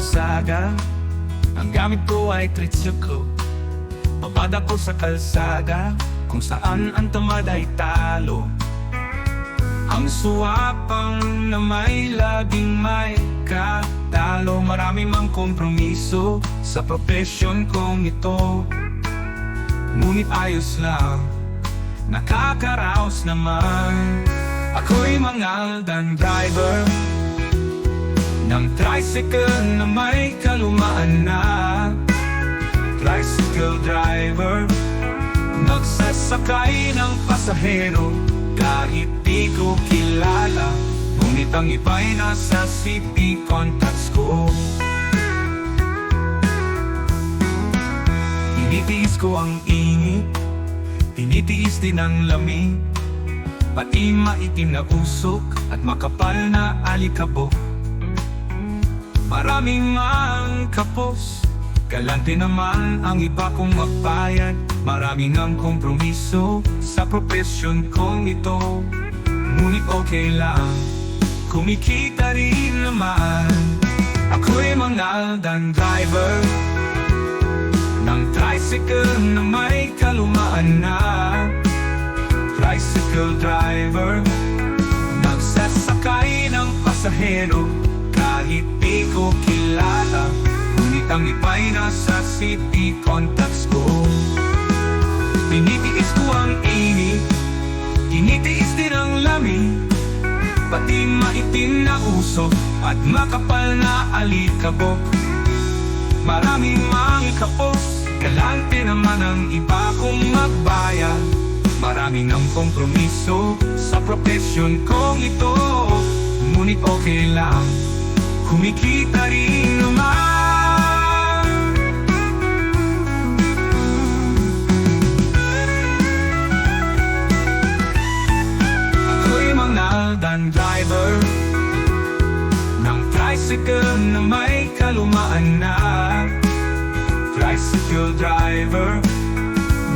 masaga. Ang gamit ko ay tricycle. Babad ako sa kalsada, kung saan ang tamad ay talo. Ang suwapang na may laging may katalo. Marami mang kompromiso sa profesyon kong ito, ngunit ayos lang, nakakaraos naman. Ako'y Mangaldan driver ng tricycle na may kalumaan na. Tricycle driver, nagsasakay ng pasahero kahit di ko kilala, ngunit ang iba'y nasa CP contacts ko. Tinitiis ko ang init, tinitiis din ang lamig, pati maitim na usok at makapal na alikabok. Maraming ang kapos, galante naman ang iba kong magbayad. Maraming ang kompromiso sa profesyon kong ito, ngunit okay lang, kumikita rin naman. Ako'y Mangaldan driver ng tricycle na may kalumaan na. Tricycle driver, nagsasakay ng pasahero kahit di ko kilala, ngunit ang iba'y nasa CP contacts ko. Tinitiis ko ang init, tinitiis din ang lamig, pati maitim na usok at makapal na alikabok. Maraming mga kapos, galante naman ang iba kong magbayad. Maraming ang kompromiso sa profesyon kong ito, ngunit okay lang, kumikita rin naman. Ako'y Mangaldan driver ng tricycle na may kalumaan na. Tricycle driver,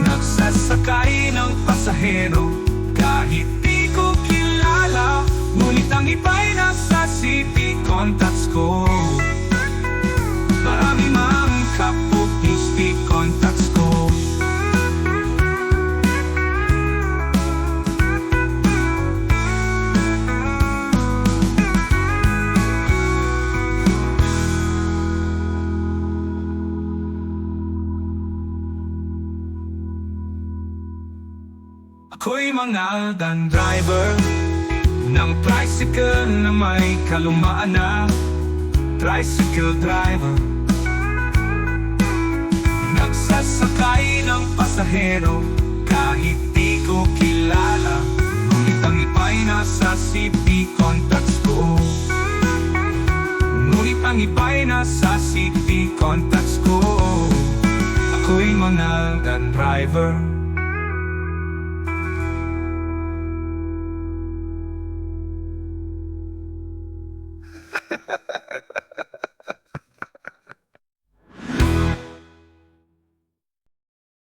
nagsasakay ng pasahero kahit di ko kilala, ngunit ang iba'y nasa CP contacts ko. Marami mang kapok yung CP contacts ko. Ako'y Mangaldan driver ng tricycle na may kalumaan na. Tricycle driver, nagsasakay ng pasahero kahit di ko kilala, ngunit ang iba'y nasa CP contacts ko. Ngunit ang iba'y nasa CP contacts ko. Ako'y Mangaldan driver